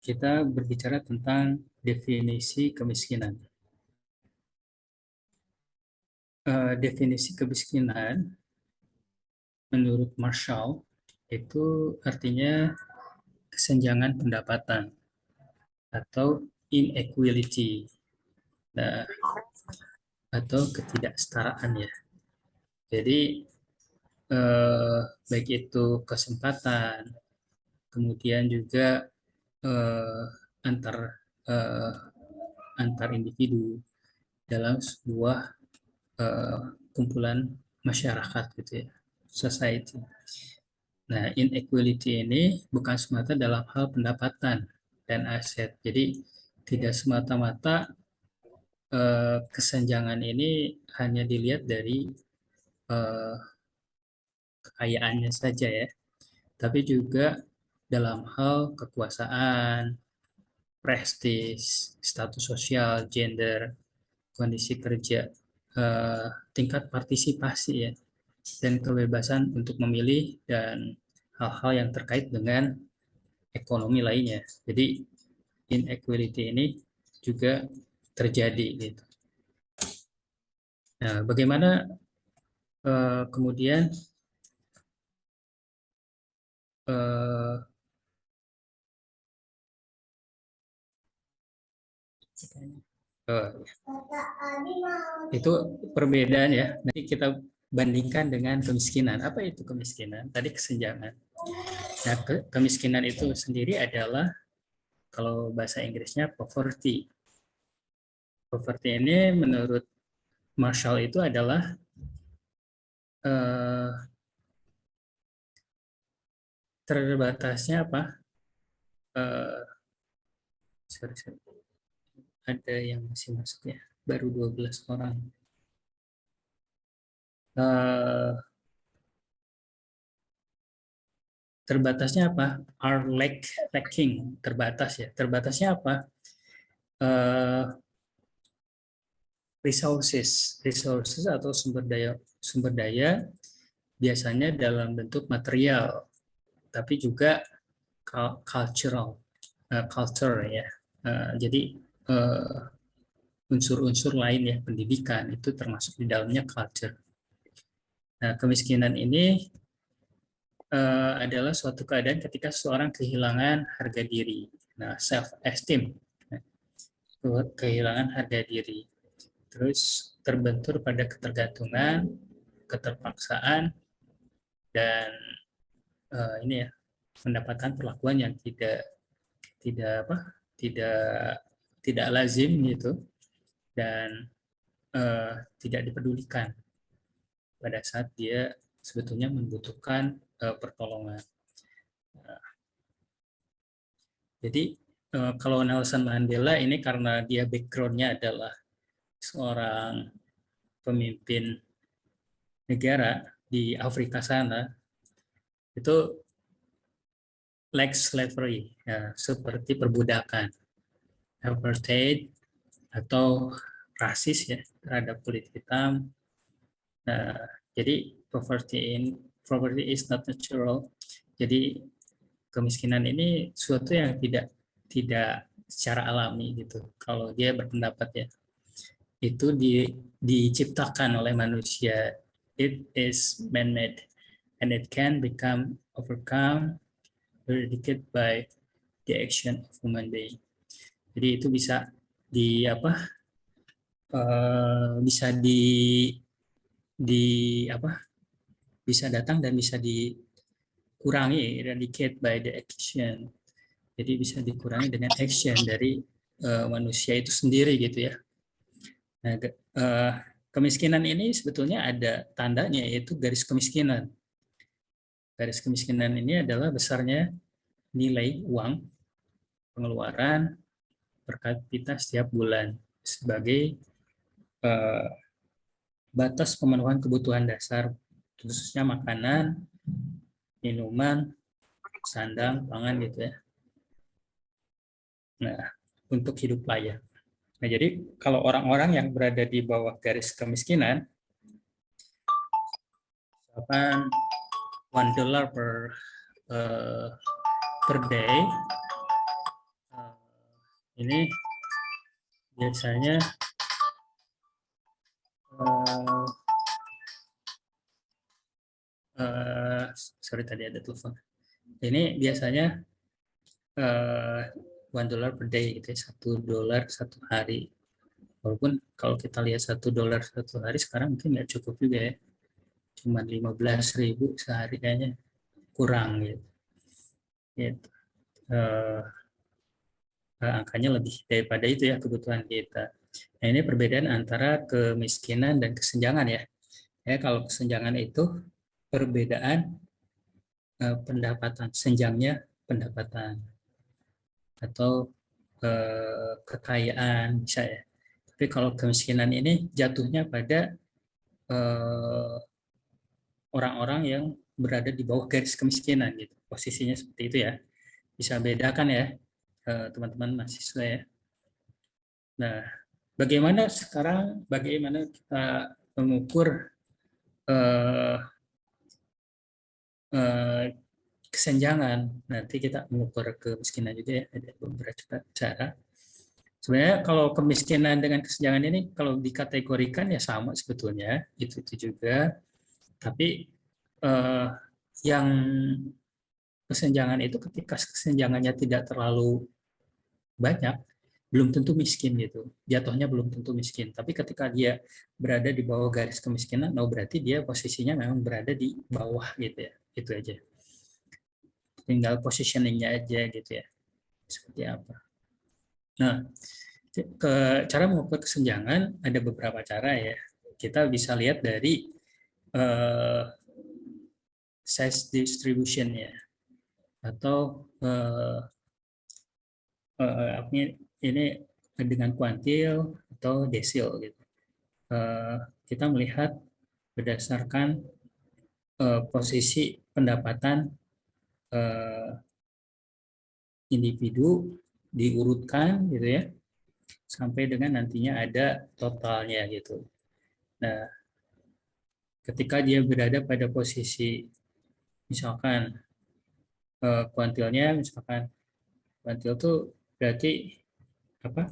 kita berbicara tentang definisi kemiskinan. Definisi kemiskinan menurut Marshall itu artinya kesenjangan pendapatan atau inequality, nah, atau ketidaksetaraan ya. Jadi baik itu kesempatan, kemudian juga eh, antar eh, antar individu dalam sebuah eh, kumpulan masyarakat gitu ya, society. Nah, inequality ini bukan semata dalam hal pendapatan dan aset. Jadi tidak semata-mata kesenjangan ini hanya dilihat dari eh, kekayaannya saja ya, tapi juga dalam hal kekuasaan, prestis, status sosial, gender, kondisi kerja, tingkat partisipasi ya, dan kebebasan untuk memilih dan hal-hal yang terkait dengan ekonomi lainnya. Jadi inequality ini juga terjadi gitu. Nah, bagaimana kemudian eh, eh, itu perbedaan ya. Nanti kita bandingkan dengan kemiskinan. Apa itu kemiskinan? Tadi kesenjangan. Nah, kemiskinan itu sendiri adalah kalau bahasa Inggrisnya poverty. Poverty ini menurut Marshall itu adalah eh, terbatasnya apa? Eh, sorry, sorry. Ada yang masih masuk ya. Baru 12 orang. Eh, terbatasnya apa? Lacking, terbatas ya. Terbatasnya apa? Eh, resources atau sumber daya biasanya dalam bentuk material, tapi juga culture ya. Jadi eh, unsur-unsur lain ya, pendidikan itu termasuk di dalamnya culture. Nah, kemiskinan ini adalah suatu keadaan ketika seseorang kehilangan harga diri. Nah, self esteem, kehilangan harga diri. Terus terbentur pada ketergantungan, keterpaksaan, dan ini ya, mendapatkan perlakuan yang tidak apa tidak tidak lazim gitu, dan tidak dipedulikan pada saat dia sebetulnya membutuhkan pertolongan. Jadi kalau Nelson Mandela ini karena dia backgroundnya adalah seorang pemimpin negara di Afrika sana, itu like slavery ya, seperti perbudakan, apartheid atau rasis ya terhadap kulit hitam. Nah, jadi poverty is not natural. Jadi kemiskinan ini suatu yang tidak secara alami gitu. Kalau dia berpendapat ya, itu diciptakan oleh manusia. It is man-made and it can become overcome, eradicated by the action of human being. Jadi itu bisa di apa? Bisa di apa? Bisa datang dan bisa dikurangi, eradicate by the action. Jadi bisa dikurangi dengan action dari manusia itu sendiri gitu ya. Nah, kemiskinan ini sebetulnya ada tandanya, yaitu garis kemiskinan. Garis kemiskinan ini adalah besarnya nilai uang pengeluaran per kapita setiap bulan sebagai eh, batas pemenuhan kebutuhan dasar, khususnya makanan, minuman, sandang, pangan gitu ya. Nah, untuk hidup layak. Nah, jadi kalau orang-orang yang berada di bawah garis kemiskinan, misalkan $1 per day, ini biasanya sorry tadi ada telepon. Ini biasanya $1 per day gitu ya, $1 satu hari. Walaupun kalau kita lihat $1 satu hari sekarang mungkin nggak cukup juga ya, cuma 15.000 sehari kayaknya kurang gitu. Gitu. Angkanya lebih daripada itu ya kebutuhan kita. Nah, ini perbedaan antara kemiskinan dan kesenjangan ya. Ya, kalau kesenjangan itu perbedaan pendapatan, senjangnya pendapatan atau kekayaan bisa ya. Tapi kalau kemiskinan ini jatuhnya pada orang-orang yang berada di bawah garis kemiskinan gitu. Posisinya seperti itu ya. Bisa bedakan ya teman-teman mahasiswa ya. Nah, bagaimana kita mengukur kesenjangan? Nanti kita mengukur kemiskinan juga ya, ada beberapa cara. Sebenarnya kalau kemiskinan dengan kesenjangan ini kalau dikategorikan ya sama sebetulnya, itu juga. Tapi yang kesenjangan itu ketika kesenjangannya tidak terlalu banyak, belum tentu miskin gitu. Jatuhnya belum tentu miskin. Tapi ketika dia berada di bawah garis kemiskinan, berarti dia posisinya memang berada di bawah gitu ya. Itu aja. Tinggal positioningnya aja gitu ya. Seperti apa. Nah, cara mengukur kesenjangan ada beberapa cara ya. Kita bisa lihat dari size distribution ya. Atau ini dengan kuantil atau desil gitu. Kita melihat berdasarkan posisi pendapatan individu diurutkan gitu ya sampai dengan nantinya ada totalnya gitu. Nah, ketika dia berada pada posisi misalkan kuantilnya misalkan kuantil itu berarti apa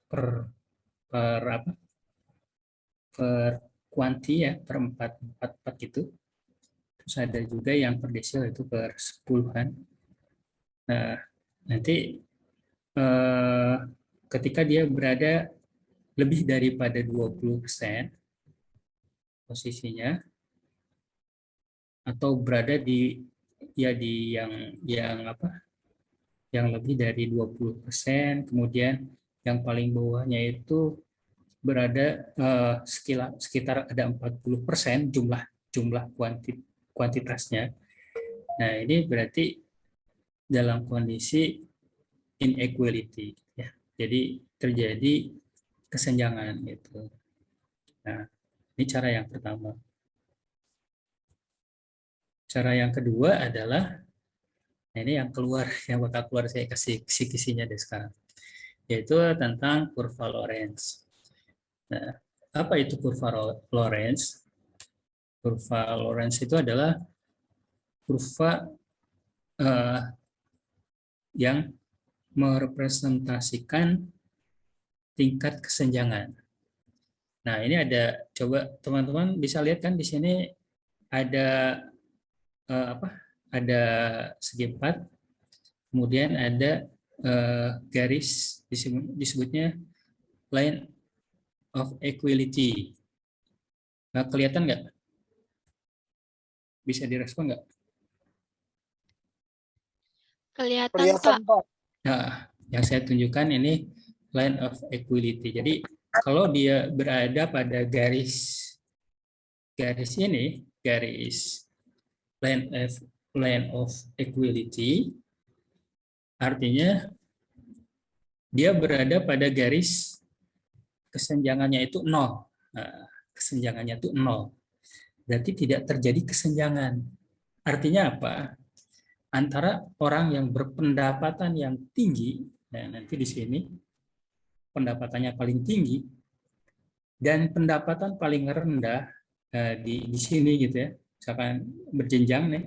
per apa per kuanti ya per 4 gitu. Terus ada juga yang per desil itu per 10-an. Nah, nanti ketika dia berada lebih daripada 20% posisinya atau berada di yang apa? Yang lebih dari 20%, kemudian yang paling bawahnya itu berada sekitar ada 40% jumlah kuantitasnya. Nah, ini berarti dalam kondisi inequality ya. Jadi terjadi kesenjangan gitu. Nah, ini cara yang pertama. Cara yang kedua adalah ini yang bakal keluar saya kasih kisi-kisinya deh sekarang. Yaitu tentang kurva Lorenz. Nah, apa itu kurva Lorenz? Kurva Lorenz itu adalah kurva yang merepresentasikan tingkat kesenjangan. Nah, ini ada, coba teman-teman bisa lihat kan di sini ada ada segi 4, kemudian ada garis disebutnya line of equality. Nah, kelihatan nggak? Bisa direspon nggak? Kelihatan, Pak. Nah, yang saya tunjukkan ini line of equality. Jadi kalau dia berada pada garis ini, garis line of equality, artinya dia berada pada garis kesenjangannya itu 0. Nah, kesenjangannya itu 0. Berarti tidak terjadi kesenjangan. Artinya apa? Antara orang yang berpendapatan yang tinggi, nah nanti di sini pendapatannya paling tinggi, dan pendapatan paling rendah di sini gitu ya, misalkan berjenjang nih,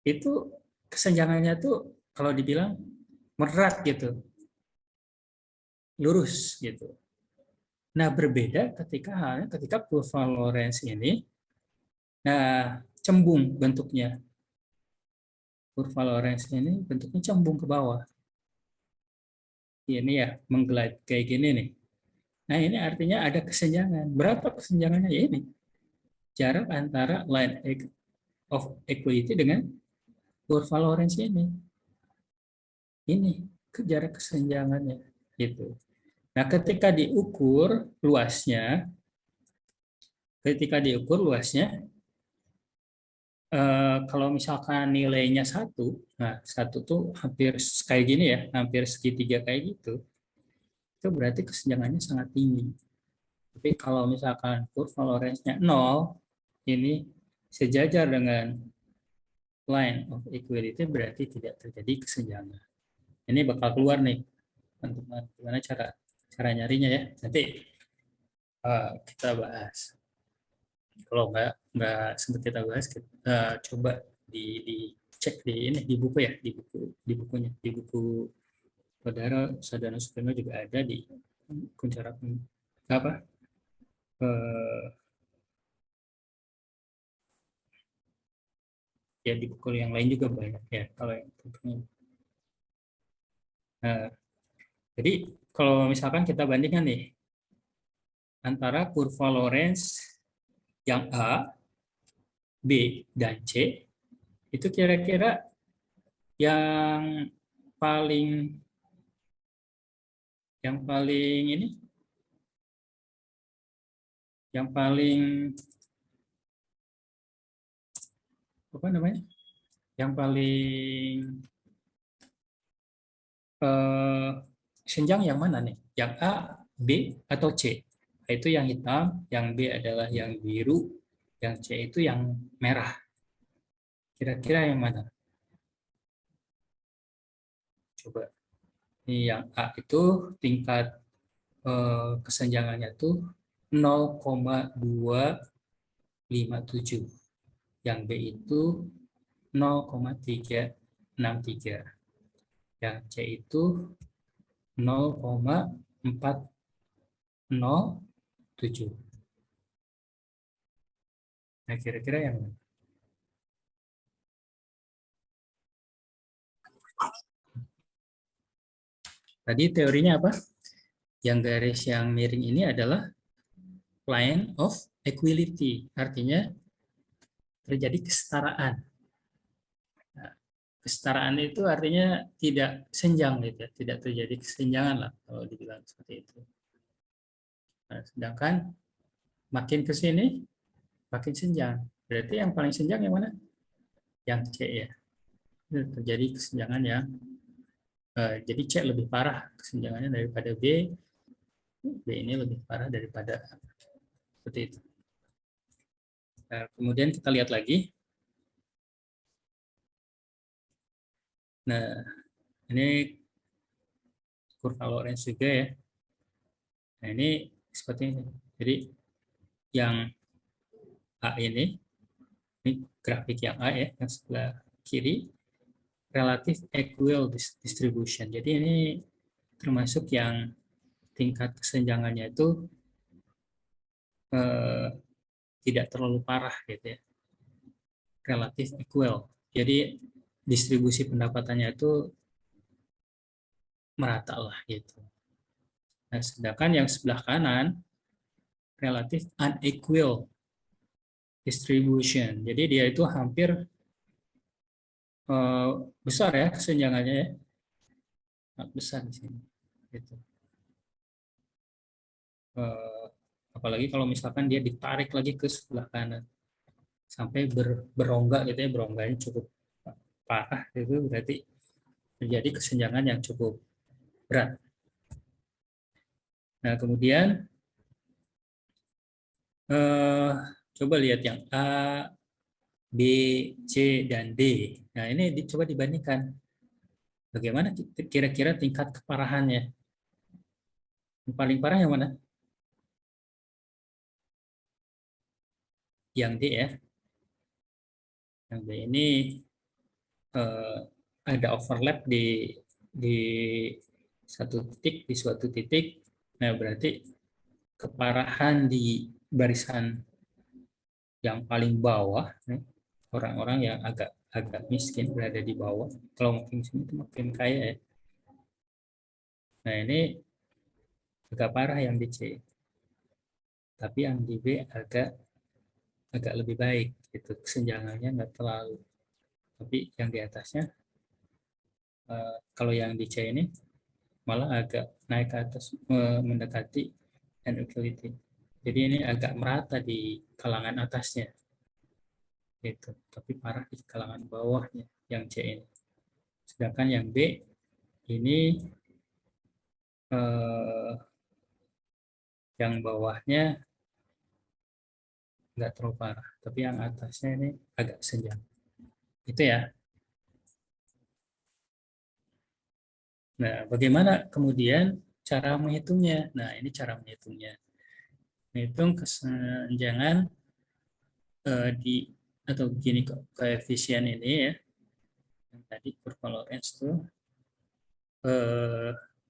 itu kesenjangannya tuh kalau dibilang merat gitu, lurus gitu. Nah, berbeda ketika kurva Lorenz ini, nah cembung bentuknya. Kurva Lorenz ini bentuknya cembung ke bawah. Ini ya, menggelap kayak gini nih. Nah, ini artinya ada kesenjangan. Berapa kesenjangannya? Ya ini, jarak antara line of equality dengan kurva Lorenz ini. Ini jarak kesenjangannya. Gitu. Nah, ketika diukur luasnya, kalau misalkan nilainya satu, nah satu tuh hampir kayak gini ya, hampir segitiga kayak gitu, itu berarti kesenjangannya sangat tinggi. Tapi kalau misalkan kurva Lorenz-nya 0, ini sejajar dengan line of equality, berarti tidak terjadi kesenjangan. Ini bakal keluar nih, teman-teman. Gimana cara nyarinya ya? Nanti kita bahas. Kalau nggak sempat kita bahas, kita coba dicek di buku ya, di bukunya, di buku saudara Sadana Sukarno juga ada di Kuncara apa eh, ya di buku yang lain juga banyak ya kalau yang nah, jadi kalau misalkan kita bandingkan nih antara kurva Lorenz yang A, B, dan C, itu kira-kira yang paling yang paling ini yang paling apa namanya? Yang paling eh, senjang yang mana nih? Yang A, B, atau C? Itu yang hitam, yang B adalah yang biru, yang C itu yang merah. Kira-kira yang mana? Coba. Ini yang A itu tingkat kesenjangannya tuh 0,257. Yang B itu 0,363. Yang C itu 0,407. Nah, kira-kira yang mana? Tadi teorinya apa? Yang garis yang miring ini adalah line of equality. Artinya terjadi kesetaraan. Nah, kesetaraan itu artinya tidak senjang gitu ya, tidak terjadi kesenjangan lah kalau dibilang seperti itu. Nah, sedangkan makin ke sini makin senjang. Berarti yang paling senjang yang mana? Yang C ya. Itu terjadi kesenjangan yang jadi C lebih parah kesenjangannya daripada B. B ini lebih parah daripada A. Seperti itu. Nah, kemudian kita lihat lagi. Nah, ini kurva Lorenz juga ya. Nah, ini seperti ini. Jadi yang A ini grafik yang A ya, yang sebelah kiri, relative equal distribution. Jadi ini termasuk yang tingkat kesenjangannya itu eh, tidak terlalu parah gitu ya, relative equal. Jadi distribusi pendapatannya itu merata lah gitu. Nah, sedangkan yang sebelah kanan relative unequal distribution. Jadi dia itu hampir besar ya kesenjangannya ya, sangat besar di sini. Gitu. Eh, apalagi kalau misalkan dia ditarik lagi ke sebelah kanan sampai berongga gitu ya, berongganya cukup parah itu berarti terjadi kesenjangan yang cukup berat. Nah, kemudian eh, coba lihat yang A, B, C, dan D. Nah, ini coba dibandingkan. Bagaimana kira-kira tingkat keparahannya? Yang paling parah yang mana? Yang D ya. Yang D ini ada overlap di di satu titik, di suatu titik, nah berarti keparahan di barisan yang paling bawah, orang-orang yang agak miskin berada di bawah. Kalau makin miskin itu makin kaya ya. Nah ini agak parah yang di C, tapi yang di B agak lebih baik. Itu kesenjangannya nggak terlalu. Tapi yang di atasnya, kalau yang di C ini malah agak naik ke atas, mendekati inequality. Jadi ini agak merata di kalangan atasnya, gitu. Tapi parah di kalangan bawahnya yang C ini. Sedangkan yang B ini yang bawahnya nggak terlalu parah, tapi yang atasnya ini agak senjang. Itu ya. Nah, bagaimana kemudian cara menghitungnya? Nah, ini cara menghitungnya. Menghitung kesenjangan di atau gini koefisien ini ya, yang tadi kurva Lorenz itu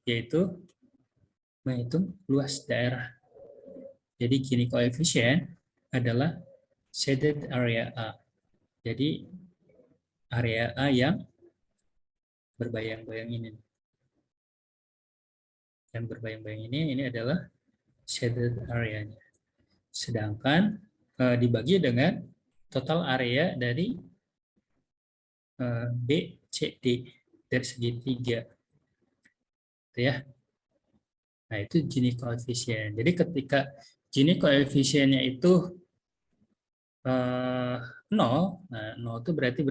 yaitu menghitung luas daerah. Jadi gini koefisien adalah shaded area A. Jadi area A yang berbayang-bayang ini. Yang berbayang-bayang ini adalah shaded area-nya. Sedangkan dibagi dengan total area dari B, C, D dari segitiga. Gitu ya. Nah, itu Gini koefisien. Jadi ketika Gini koefisiennya itu 0, nah 0 itu berarti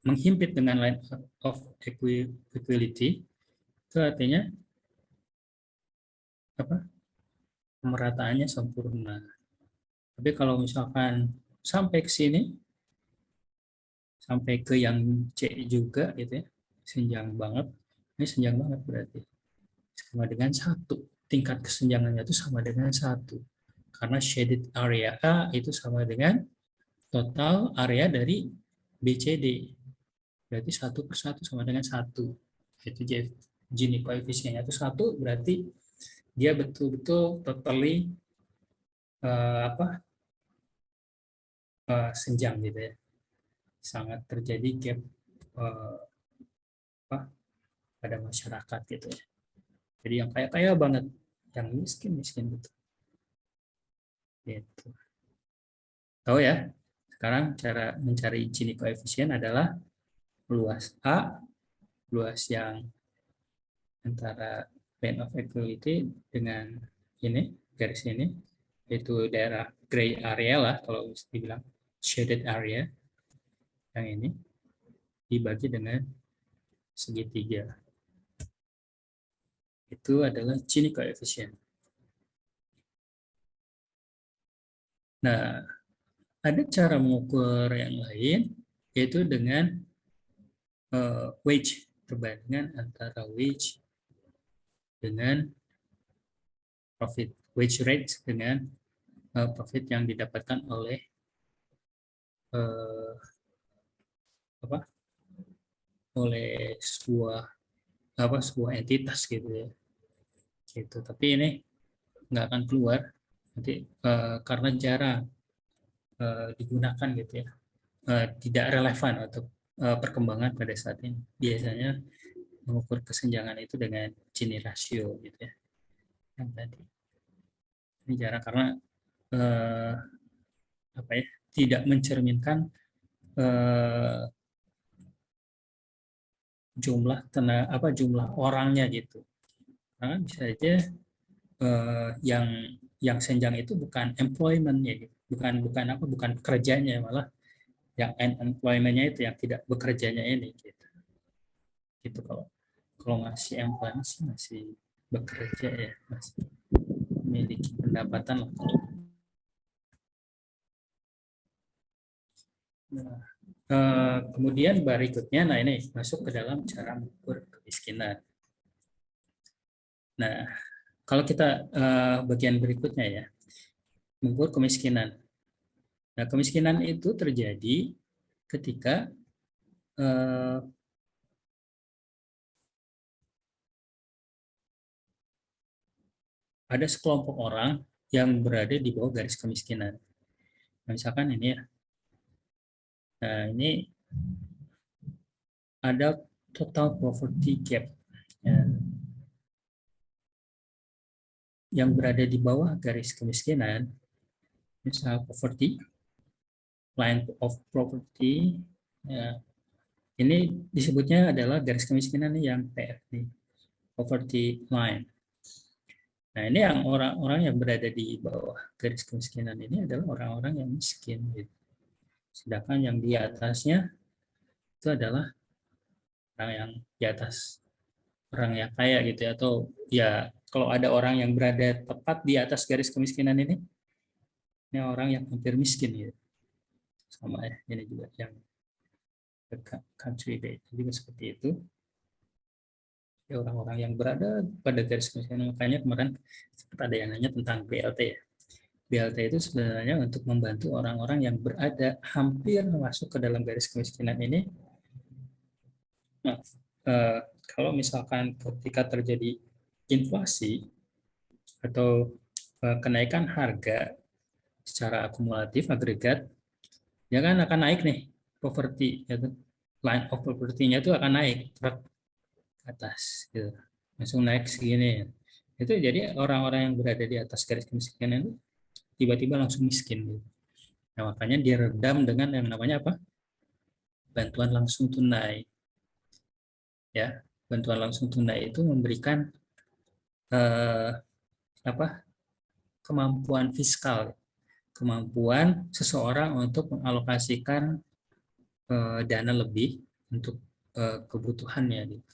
menghimpit dengan line of equality. Itu artinya apa? Pemerataannya sempurna. Tapi kalau misalkan sampai ke sini, sampai ke yang C juga gitu ya, senjang banget. Ini senjang banget berarti. Sama dengan 1. Tingkat kesenjangannya itu sama dengan 1. Karena shaded area A itu sama dengan total area dari BCD. Berarti 1/1 sama dengan 1. Itu Gini koefisiennya itu 1, berarti dia betul-betul totally senjang gitu ya. Sangat terjadi gap pada masyarakat gitu ya. Jadi yang kaya-kaya banget, yang miskin-miskin gitu. Gitu. Tahu ya? Sekarang cara mencari Gini koefisien adalah luas A, luas yang antara line of equality dengan ini, garis ini, yaitu daerah gray area lah, kalau dibilang shaded area, yang ini, dibagi dengan segitiga. Itu adalah Gini koefisien. Nah, ada cara mengukur yang lain, yaitu dengan wage, perbandingan antara wage dengan profit, wage rate dengan profit yang didapatkan oleh oleh sebuah entitas gitu ya. Gitu. Tapi ini nggak akan keluar nanti karena jarang digunakan gitu ya. Tidak relevan untuk perkembangan pada saat ini. Biasanya mengukur kesenjangan itu dengan Gini rasio gitu ya. Yang tadi. Ini jarang karena tidak mencerminkan jumlah orangnya gitu. Karena bisa aja yang senjang itu bukan employment ya gitu. bukan kerjanya, malah yang unemployment-nya itu yang tidak bekerjanya ini gitu. Gitu kalau masih employment sih masih bekerja ya, masih memiliki pendapatan lah. Nah, kemudian berikutnya, nah ini masuk ke dalam cara mengukur kemiskinan. Nah, kalau kita bagian berikutnya ya, mengukur kemiskinan. Nah, kemiskinan itu terjadi ketika ada sekelompok orang yang berada di bawah garis kemiskinan. Nah, misalkan ini ya. Nah, ini ada total poverty gap. Ya, yang berada di bawah garis kemiskinan, misal poverty, line of poverty, ya, ini disebutnya adalah garis kemiskinan yang PFD, poverty line. Nah, ini yang orang-orang yang berada di bawah garis kemiskinan ini adalah orang-orang yang miskin. Gitu. Sedangkan yang di atasnya itu adalah orang yang di atas orang yang kaya gitu ya. Atau ya kalau ada orang yang berada tepat di atas garis kemiskinan ini orang yang hampir miskin gitu. Sama ya, ini juga yang country day juga seperti itu. Ya, orang-orang yang berada pada garis kemiskinan, makanya kemarin sempat ada yang nanya tentang BLT ya. BLT itu sebenarnya untuk membantu orang-orang yang berada hampir masuk ke dalam garis kemiskinan ini. Nah, kalau misalkan ketika terjadi inflasi atau kenaikan harga secara akumulatif agregat, ya kan akan naik nih poverty, gitu. Line of poverty-nya itu akan naik ke atas, gitu. Langsung naik segini. Itu jadi orang-orang yang berada di atas garis kemiskinan itu tiba-tiba langsung miskin. Gitu. Nah, makanya diredam dengan yang namanya apa? Bantuan langsung tunai. Ya, bantuan langsung tunai itu memberikan eh, apa? Kemampuan fiskal, kemampuan seseorang untuk mengalokasikan dana lebih untuk kebutuhannya. Gitu.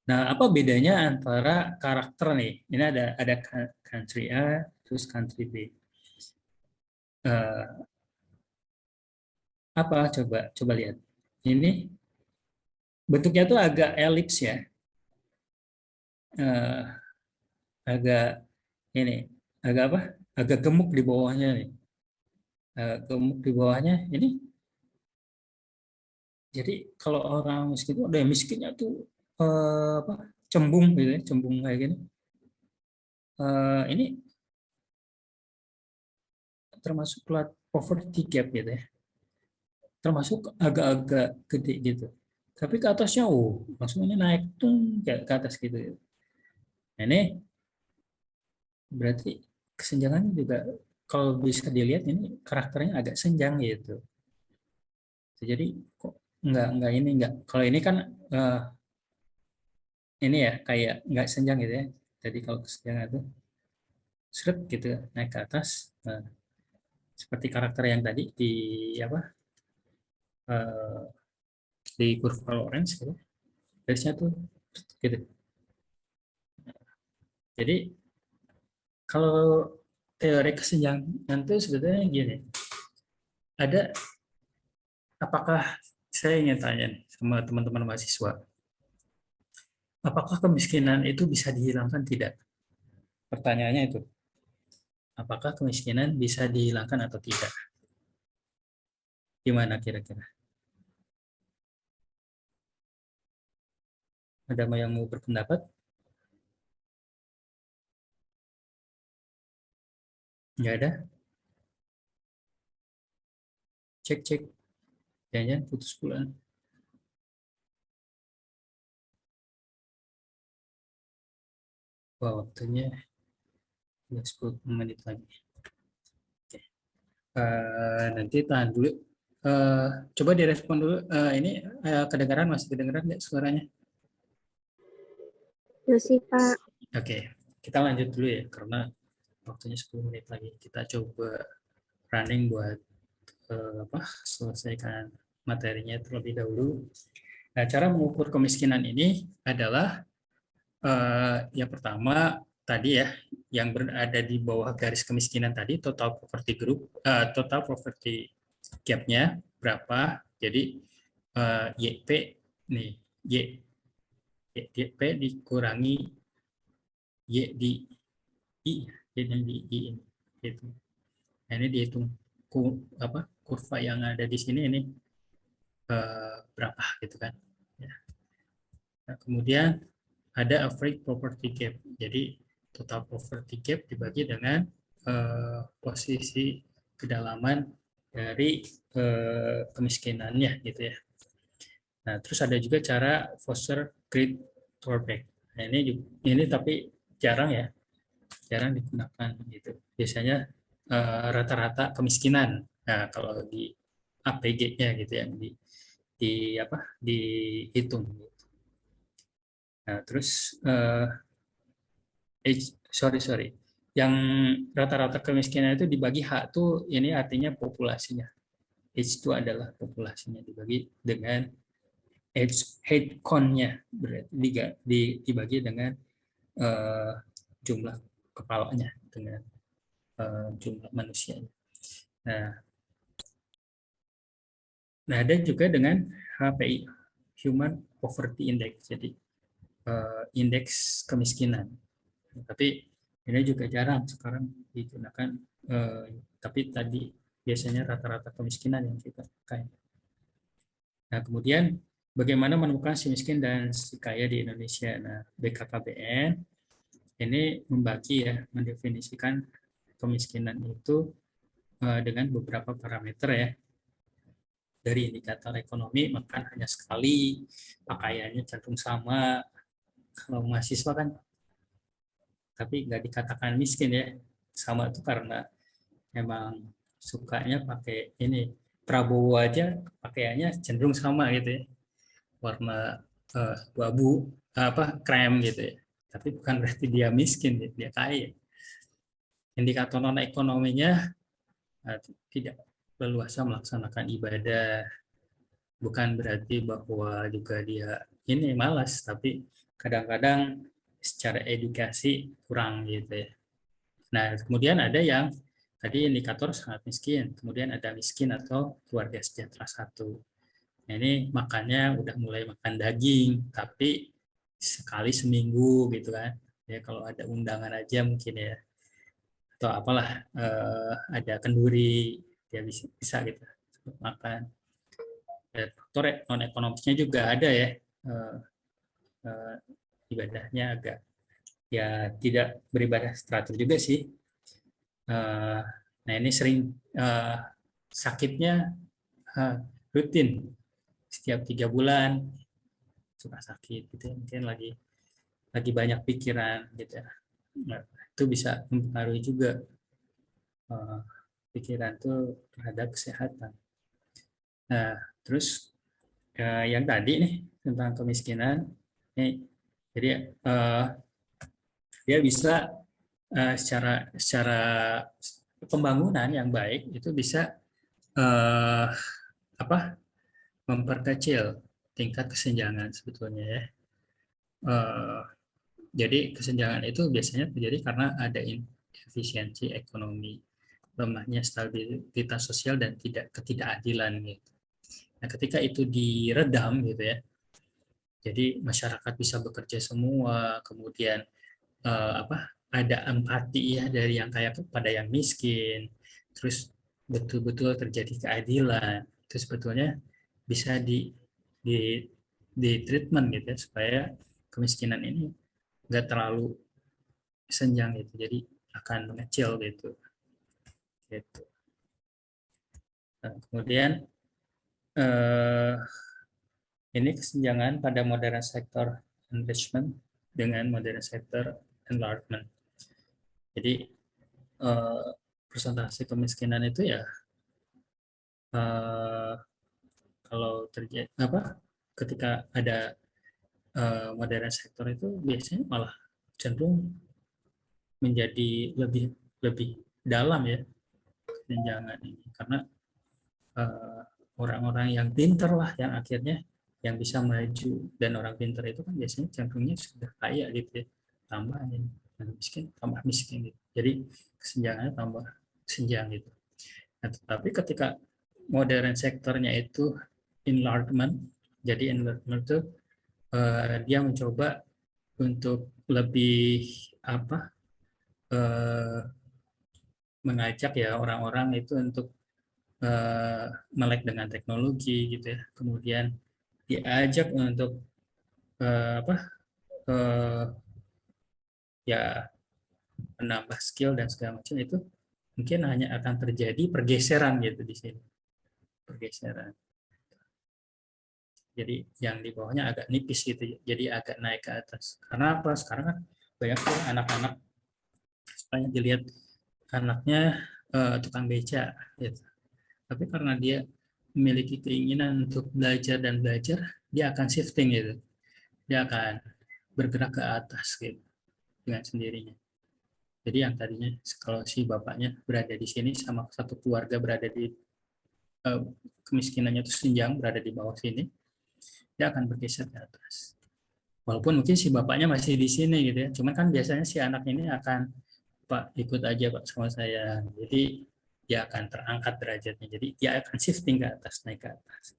Nah, apa bedanya antara karakter nih? Ini ada country A, terus country B. Eh, apa coba lihat. Ini bentuknya tuh agak elips ya. Eh, agak ini agak apa? Agak gemuk di bawahnya nih. Gemuk di bawahnya ini. Jadi kalau orang miskin itu ada yang miskinnya tuh apa? Cembung gitu ya, cembung kayak gini. Ini termasuk plat poverty gap gitu ya. Termasuk agak-agak gede gitu. Tapi ke atasnya, langsung ini naik tuh ke atas gitu. Nah, ini berarti kesenjangannya juga kalau bisa dilihat ini karakternya agak senjang gitu. Jadi kok nggak ini nggak kalau ini kan ini ya kayak nggak senjang gitu ya. Jadi kalau kesenjangan itu seret gitu naik ke atas. Nah, seperti karakter yang tadi di apa eh, di kurva Lorenz gitu. Garisnya tuh gitu. Jadi kalau teori kesenjangan itu sebetulnya gini. Ada apakah saya ingin tanya nih sama teman-teman mahasiswa, apakah kemiskinan itu bisa dihilangkan tidak? Pertanyaannya itu, apakah kemiskinan bisa dihilangkan atau tidak? Gimana kira-kira? Ada yang mau berpendapat? Nggak ada? Cek-cek. Jangan putus bulan. Wah, waktunya 10 menit lagi. Oke. Nanti tahan dulu. Eh, coba direspon dulu. Ini kedengaran masih kedengaran nggak suaranya? Masih, Pak. Oke, kita lanjut dulu ya karena waktunya 10 menit lagi. Kita coba running buat apa selesaikan materinya terlebih dahulu. Nah, cara mengukur kemiskinan ini adalah yang pertama tadi ya, yang berada di bawah garis kemiskinan tadi total poverty group, total poverty gap-nya berapa? Jadi YP nih, YP dikurangi Y di I, jadi di I ini. Gitu. Nah, ini dihitung apa kurva yang ada di sini ini berapa gitu kan. Ya. Nah, kemudian ada average property gap. Jadi total property gap dibagi dengan posisi kedalaman dari kemiskinannya gitu ya. Nah, terus ada juga cara foster great drawback. Nah, ini tapi jarang ya, jarang digunakan gitu. Biasanya rata-rata kemiskinan. Nah, kalau di APG-nya gitu ya, di apa dihitung. Nah, terus sorry, yang rata-rata kemiskinan itu dibagi H tuh ini artinya populasinya. H itu adalah populasinya dibagi dengan head count-nya, berarti dibagi dengan jumlah kepalanya, dengan jumlah manusianya. Nah, ada juga dengan HPI, Human Poverty Index, jadi indeks kemiskinan. Tapi ini juga jarang sekarang digunakan. Tapi tadi biasanya rata-rata kemiskinan yang kita pakai. Nah, kemudian bagaimana menemukan si miskin dan si kaya di Indonesia? Nah, BKKBN ini membagi ya, mendefinisikan kemiskinan itu dengan beberapa parameter ya. Dari indikator ekonomi, makan hanya sekali, pakaiannya cenderung sama. Kalau mahasiswa kan, tapi nggak dikatakan miskin ya, sama itu karena memang sukanya pakai ini. Prabowo aja pakaiannya cenderung sama gitu ya, warna abu-abu apa krem gitu ya, tapi bukan berarti dia miskin, dia kaya. Indikator non ekonominya tidak leluasa melaksanakan ibadah, bukan berarti bahwa juga dia ini malas, tapi kadang-kadang secara edukasi kurang gitu ya. Nah, kemudian ada yang tadi indikator sangat miskin, kemudian ada miskin atau keluarga sejahtera 1. Nah, ini makannya udah mulai makan daging, tapi sekali seminggu gitu kan. Ya kalau ada undangan aja mungkin ya. Atau apalah, ada kenduri, dia bisa gitu makan. Faktor non ekonomisnya juga ada ya. Ibadahnya agak ya tidak beribadah teratur juga sih. Nah, ini sering sakitnya rutin setiap 3 bulan suka sakit gitu ya. Mungkin lagi banyak pikiran gitu ya. Nah, itu bisa mempengaruhi juga pikiran itu terhadap kesehatan. Nah, terus yang tadi nih tentang kemiskinan, nih, jadi dia bisa secara pembangunan yang baik itu bisa apa memperkecil tingkat kesenjangan sebetulnya ya. Jadi kesenjangan itu biasanya terjadi karena ada efisiensi ekonomi, lemahnya stabilitas sosial dan ketidakadilan gitu. Nah, ketika itu diredam gitu ya, jadi masyarakat bisa bekerja semua, kemudian ada empati ya dari yang kaya kepada yang miskin, terus betul-betul terjadi keadilan, itu sebetulnya bisa di treatment gitu ya, supaya kemiskinan ini nggak terlalu senjang gitu, jadi akan mengecil gitu. Nah, kemudian ini kesenjangan pada modern sector enrichment dengan modern sector enlargement. Jadi persentase kemiskinan itu ya kalau terjadi ketika ada modern sektor itu biasanya malah cenderung menjadi lebih lebih dalam ya kesenjangan ini, karena orang-orang yang pinter lah yang akhirnya yang bisa maju, dan orang pinter itu kan biasanya cenderungnya sudah kaya gitu ya, tambah ini miskin tambah miskin gitu. Jadi kesenjangannya tambah senjang gitu. Nah, tapi ketika modern sektornya itu enlargement, jadi enlargement itu dia mencoba untuk lebih mengajak ya orang-orang itu untuk melek dengan teknologi gitu ya, kemudian diajak untuk ya menambah skill dan segala macam, itu mungkin hanya akan terjadi pergeseran gitu di sini, pergeseran. Jadi yang di bawahnya agak nipis gitu, jadi agak naik ke atas. Karena apa? Sekarang kan banyak tuh anak-anak, supaya dilihat anaknya tukang beca gitu. Tapi karena dia memiliki keinginan untuk belajar dan belajar, dia akan shifting gitu. Dia akan bergerak ke atas gitu dengan sendirinya. Jadi yang tadinya kalau si bapaknya berada di sini sama satu keluarga berada di kemiskinannya itu senjang berada di bawah sini, dia akan bergeser ke atas. Walaupun mungkin si bapaknya masih di sini gitu ya, cuman kan biasanya si anak ini akan, Pak ikut aja Pak sama saya. Jadi dia akan terangkat derajatnya. Jadi dia akan shifting ke atas, naik ke atas.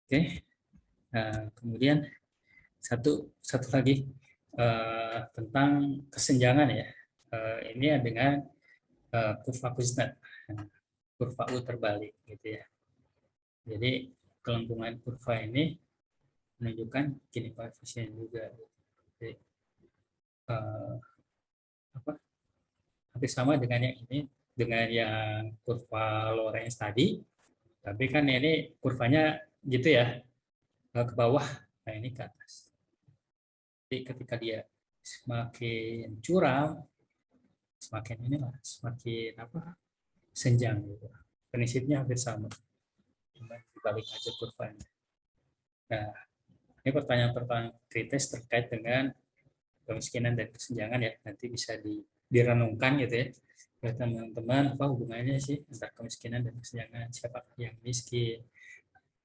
Oke. Nah, kemudian satu lagi tentang kesenjangan ya. Ini dengan kurva Kuznets, kurva U terbalik gitu ya. Jadi kelengkungan kurva ini menunjukkan Gini koefisien juga. Jadi, hampir sama dengan yang ini, dengan yang kurva Lorenz tadi, tapi kan ini kurvanya gitu ya, ke bawah, nah ini ke atas. Jadi ketika dia semakin curam, semakin inilah, semakin senjang gitu. Prinsipnya hampir sama, cuma dibalik aja kurvanya. Nah, ini pertanyaan-pertanyaan kritis terkait dengan kemiskinan dan kesenjangan ya, nanti bisa direnungkan gitu ya oleh teman-teman, apa hubungannya sih antara kemiskinan dan kesenjangan, siapa yang miskin.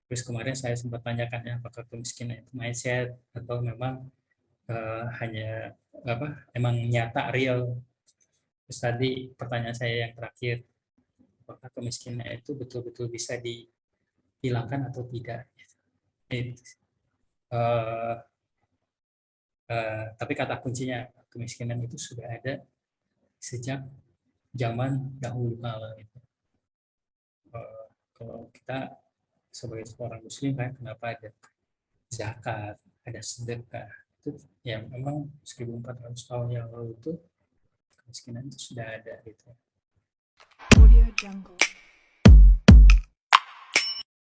Terus kemarin saya sempat tanyakan ya, apakah kemiskinan itu mindset atau memang hanya emang nyata real. Terus tadi pertanyaan saya yang terakhir, apakah kemiskinan itu betul-betul bisa dihilangkan atau tidak. Tapi kata kuncinya, kemiskinan itu sudah ada sejak zaman dahulu kala. Kalau kita sebagai seorang muslim kan, kenapa ada zakat, ada sedekah, itu yang memang 1400 tahun yang lalu itu kemiskinan itu sudah ada gitu. Audio Jungle.